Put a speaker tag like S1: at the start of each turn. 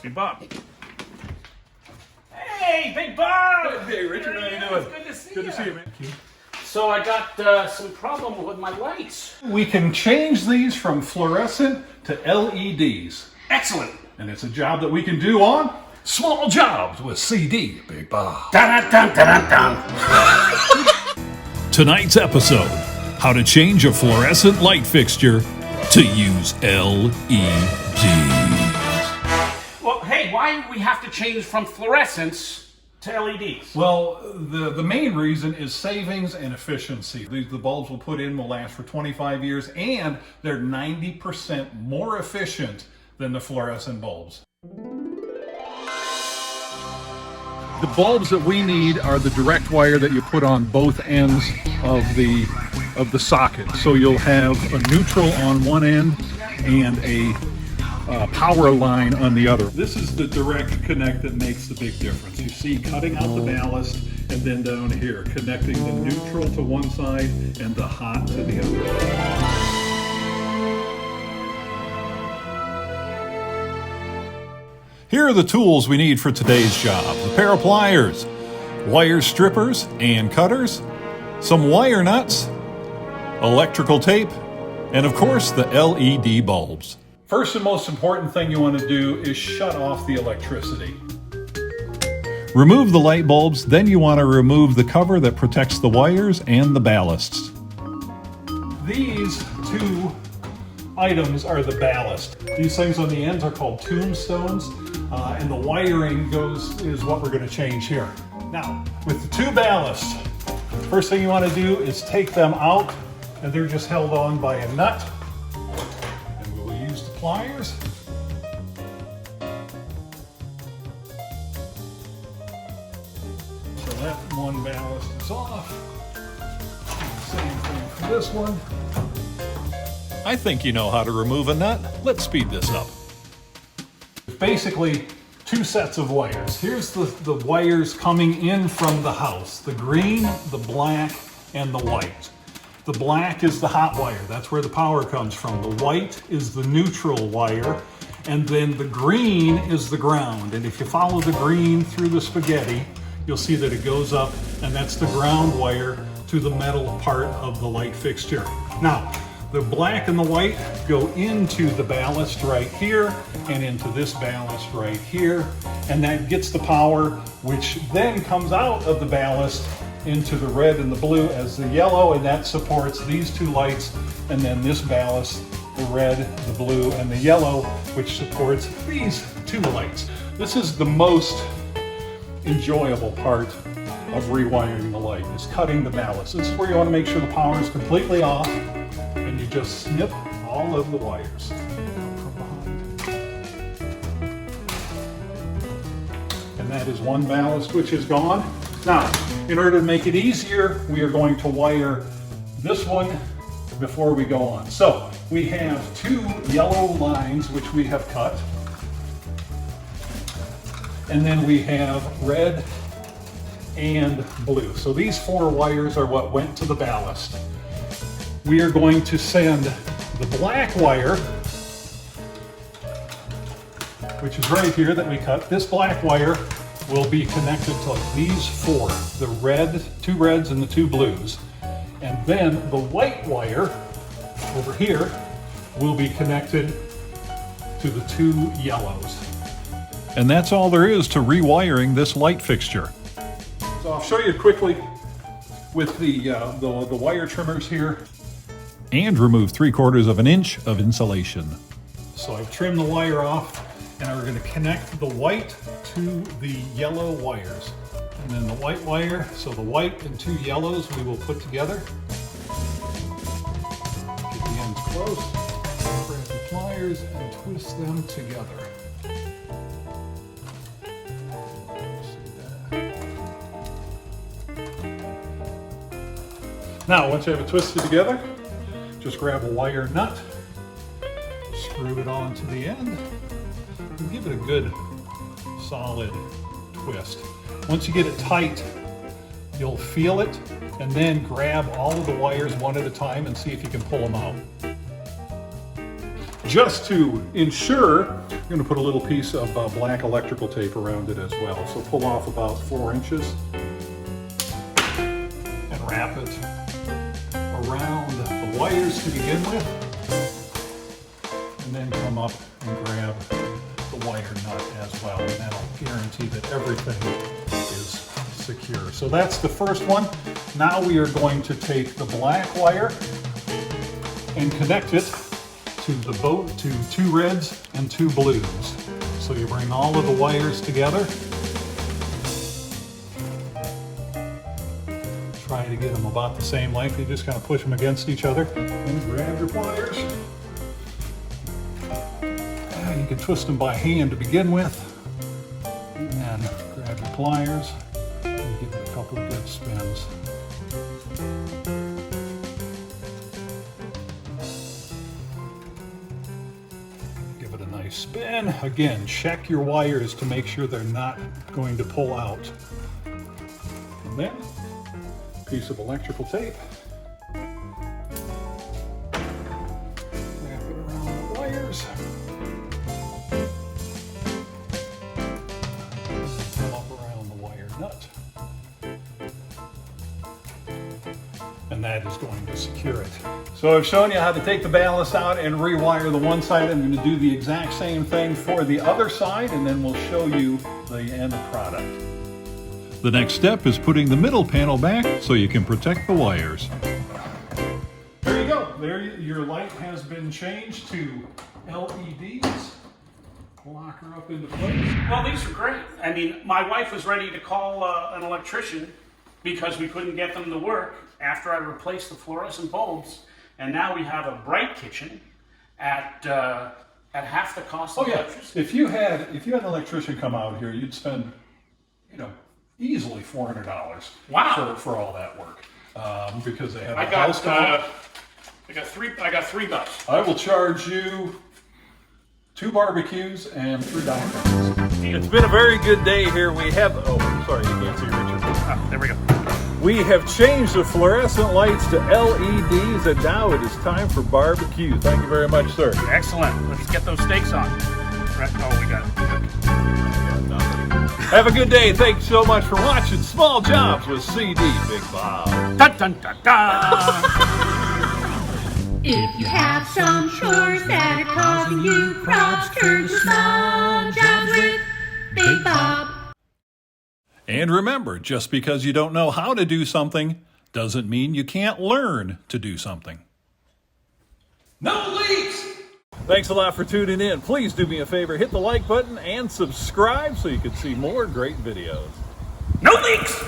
S1: me Bob. Hey, Big Bob!
S2: Hey, Richard, how you doing?
S1: Good to see you.
S2: Good to see you, man.
S1: So I got some problem with my lights.
S2: We can change these from fluorescent to LEDs.
S1: Excellent.
S2: And it's a job that we can do on Small Jobs with CD, Big Bob.
S1: Dun, dun, dun, dun, dun.
S3: Tonight's episode, how to change a fluorescent light fixture to use LEDs.
S1: Well, hey, why do we have to change from fluorescents to LEDs?
S2: Well, the main reason is savings and efficiency. The bulbs we'll put in will last for 25 years, and they're 90% more efficient than the fluorescent bulbs. The bulbs that we need are the direct wire that you put on both ends of the socket. So you'll have a neutral on one end and a power line on the other. This is the direct connect that makes the big difference. You see cutting out the ballast, and then down here connecting the neutral to one side and the hot to the other.
S3: Here are the tools we need for today's job. A pair of pliers, wire strippers and cutters, some wire nuts, electrical tape, and of course the LED bulbs.
S2: First and most important thing you want to do is shut off the electricity.
S3: Remove the light bulbs, then you want to remove the cover that protects the wires and the ballasts.
S2: These two items are the ballast. These things on the ends are called tombstones, and the wiring is what we're going to change here. Now, with the two ballasts, first thing you want to do is take them out, and they're just held on by a nut. And we'll use the pliers. So that one ballast is off. Same thing for this one.
S3: I think you know how to remove a nut. Let's speed this up.
S2: Basically, two sets of wires. Here's the wires coming in from the house. The green, the black, and the white. The black is the hot wire. That's where the power comes from. The white is the neutral wire. And then the green is the ground. And if you follow the green through the spaghetti, you'll see that it goes up, and that's the ground wire to the metal part of the light fixture. Now, the black and the white go into the ballast right here and into this ballast right here, and that gets the power, which then comes out of the ballast into the red and the blue as the yellow, and that supports these two lights, and then this ballast, the red, the blue, and the yellow, which supports these two lights. This is the most enjoyable part of rewiring the light, is cutting the ballast. This is where you want to make sure the power is completely off, and you just snip all of the wires from behind. And that is one ballast which is gone. Now, in order to make it easier, we are going to wire this one before we go on. So we have two yellow lines which we have cut, and then we have red and blue. So these four wires are what went to the ballast. We are going to send the black wire, which is right here that we cut. This black wire will be connected to these four, the red, two reds and the two blues. And then the white wire over here will be connected to the two yellows.
S3: And that's all there is to rewiring this light fixture.
S2: So I'll show you quickly with the wire trimmers here.
S3: And remove 3/4 of an inch of insulation.
S2: So I've trimmed the wire off, and we're going to connect the white to the yellow wires. And then the white wire, so the white and two yellows we will put together. Get the ends close, grab the pliers and twist them together. Now, once you have it twisted together, just grab a wire nut, screw it onto the end, and give it a good solid twist. Once you get it tight, you'll feel it, and then grab all of the wires one at a time and see if you can pull them out. Just to ensure, I'm going to put a little piece of black electrical tape around it as well. So pull off about 4 inches and wrap it around the wires to begin with. And then come up and grab the wire nut as well. And that'll guarantee that everything is secure. So that's the first one. Now we are going to take the black wire and connect it to the boat, to 2 reds and 2 blues. So you bring all of the wires together. Try to get them about the same length. You just kind of push them against each other and grab your pliers. You can twist them by hand to begin with. And then grab your pliers and give it a couple of good spins. Give it a nice spin. Again, check your wires to make sure they're not going to pull out. And then, a piece of electrical tape. Wrap it around the wires. Nut. And that is going to secure it. So I've shown you how to take the ballast out and rewire the one side. I'm going to do the exact same thing for the other side, and then we'll show you the end product.
S3: The next step is putting the middle panel back so you can protect the wires.
S2: There you go. There your light has been changed to LEDs. Lock her up into place.
S1: Well, these are great. I mean, my wife was ready to call an electrician because we couldn't get them to work after I replaced the fluorescent bulbs. And now we have a bright kitchen at half the cost of electricity.
S2: If you had an electrician come out here, you'd spend, easily $400.
S1: Wow.
S2: For all that work, because they have
S1: I
S2: a
S1: got
S2: house down.
S1: I got three bucks.
S2: I will charge you 2 barbecues and 3 diamonds.
S3: It's been a very good day here. We have, sorry, you can't see Richard.
S1: Oh, there we go.
S3: We have changed the fluorescent lights to LEDs, and now it is time for barbecue. Thank you very much, sir.
S1: Excellent. Let's get those steaks on. Right. Oh, we got it.
S3: Have a good day. Thanks so much for watching Small Jobs with CD Big Bob.
S1: Dun, dun, dun, dun.
S4: If you have some chores that are causing you problems, turn to Small Jobs with Big Bob.
S3: And remember, just because you don't know how to do something doesn't mean you can't learn to do something.
S2: No leaks!
S3: Thanks a lot for tuning in. Please do me a favor, hit the like button and subscribe so you can see more great videos.
S1: No leaks!